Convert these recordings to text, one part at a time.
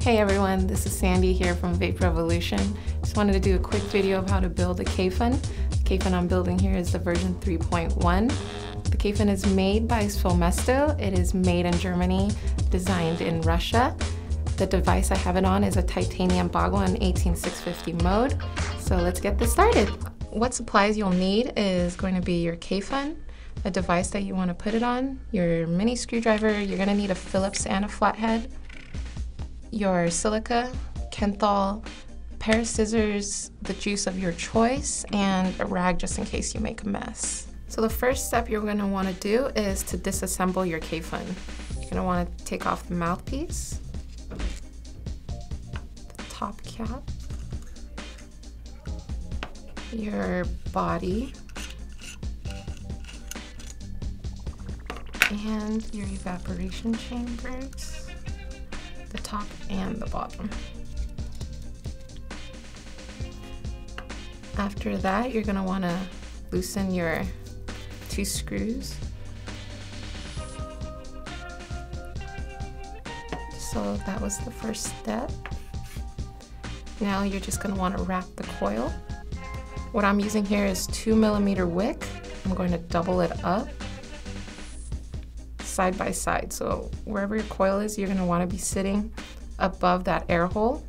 Hey everyone, this is Sandy here from Vape Revolution. Just wanted to do a quick video of how to build a Kayfun. The Kayfun I'm building here is the version 3.1. The Kayfun is made by SvoëMesto. It is made in Germany, designed in Russia. The device I have it on is a titanium Bagua in 18650 mode. So let's get this started. What supplies you'll need is going to be your Kayfun, a device that you want to put it on, your mini screwdriver, you're going to need a Phillips and a flathead, your silica, Kenthal, a pair of scissors, the juice of your choice, and a rag just in case you make a mess. So the first step you're going to want to do is to disassemble your Kayfun. You're going to want to take off the mouthpiece, the top cap, your body, and your evaporation chambers, the top and the bottom. After that, you're going to want to loosen your 2 screws. So that was the first step. Now you're just going to want to wrap the coil. What I'm using here is 2mm wick. I'm going to double it up side by side. So wherever your coil is, you're going to want to be sitting above that air hole.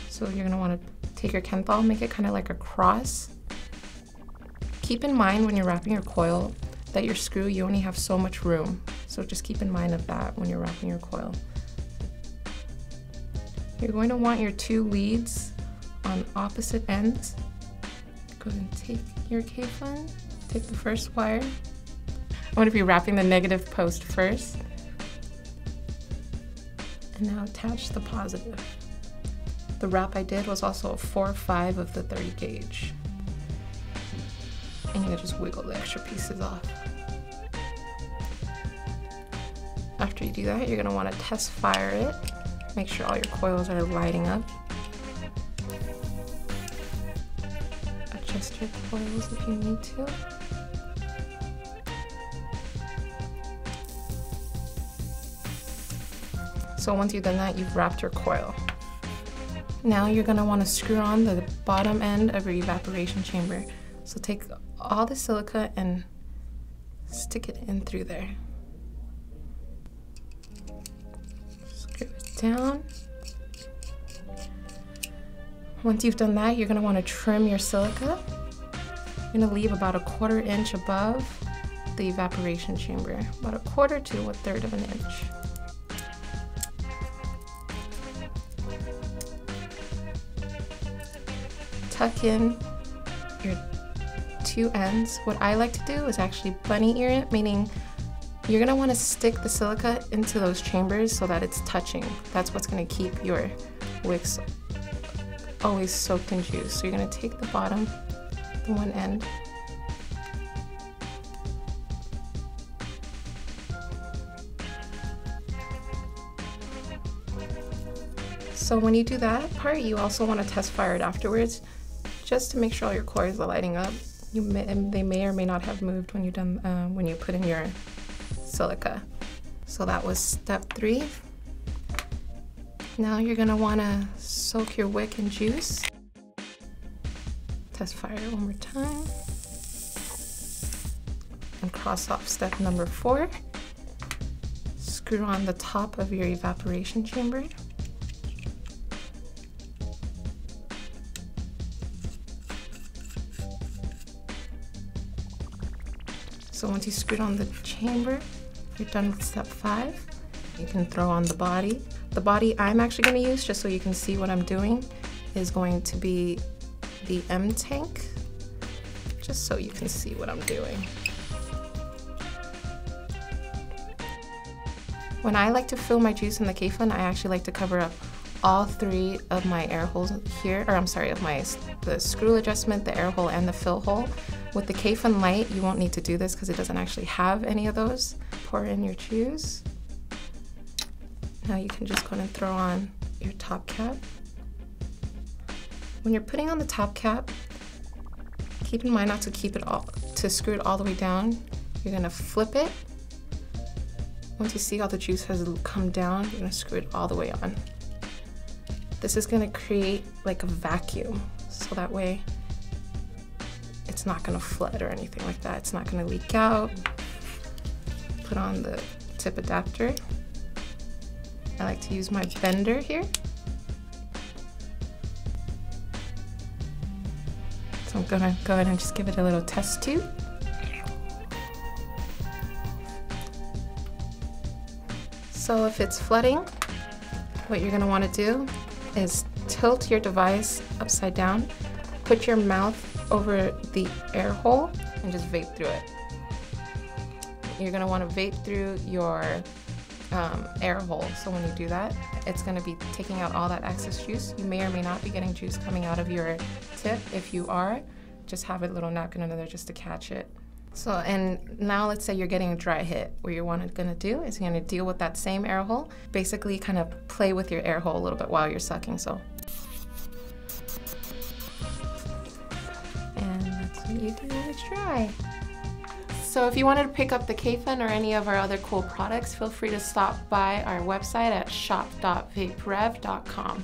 So you're going to want to take your Kenthal, make it kind of like a cross. Keep in mind when you're wrapping your coil that your screw, you only have so much room. So just keep in mind of that when you're wrapping your coil. You're going to want your 2 leads on opposite ends. Go ahead and take your Kayfun, take the first wire. I'm going to be wrapping the negative post first. And now attach the positive. The wrap I did was also a 4/5 of the 30 gauge. And you just wiggle the extra pieces off. After you do that, you're going to want to test fire it. Make sure all your coils are lighting up. Adjust your coils if you need to. So once you've done that, you've wrapped your coil. Now you're going to want to screw on the bottom end of your evaporation chamber. So take all the silica and stick it in through there. Screw it down. Once you've done that, you're going to want to trim your silica. You're going to leave about a 1/4 inch above the evaporation chamber, about a 1/4 to 1/3 of an inch. Tuck in your 2 ends. What I like to do is actually bunny ear it, meaning you're going to want to stick the silica into those chambers so that it's touching. That's what's going to keep your wicks always soaked in juice. So you're going to take the bottom, the one end, so when you do that part, you also want to test fire it afterwards, just to make sure all your coils are lighting up. They may or may not have moved when when you put in your silica. So that was step 3. Now you're gonna want to soak your wick in juice. Test fire it one more time. And cross off step number 4. Screw on the top of your evaporation chamber. So once you screwed on the chamber, you're done with step 5. You can throw on the body. The body I'm actually going to use, just so you can see what I'm doing, is going to be the M tank, just so you can see what I'm doing. When I like to fill my juice in the Kayfun, I actually like to cover up all 3 of my air holes here, or I'm sorry, of the screw adjustment, the air hole, and the fill hole. With the Kayfun Lite, you won't need to do this because it doesn't actually have any of those. Pour in your juice. Now you can just go and throw on your top cap. When you're putting on the top cap, keep in mind not to screw it all the way down. You're gonna flip it. Once you see all the juice has come down, you're gonna screw it all the way on. This is gonna create like a vacuum, so that way it's not gonna flood or anything like that. It's not gonna leak out. Put on the tip adapter. I like to use my bender here. So I'm gonna go ahead and just give it a little test tube. So if it's flooding, what you're gonna wanna do is tilt your device upside down, put your mouth over the air hole, and just vape through it. You're gonna wanna vape through your air hole. So when you do that, it's gonna be taking out all that excess juice. You may or may not be getting juice coming out of your tip. If you are, just have a little napkin under there just to catch it. So, and now let's say you're getting a dry hit. What you're gonna do is you're gonna deal with that same air hole, basically kind of play with your air hole a little bit while you're sucking, so. And that's what you do when it's dry. So if you wanted to pick up the Kayfun or any of our other cool products, feel free to stop by our website at shop.vaperev.com.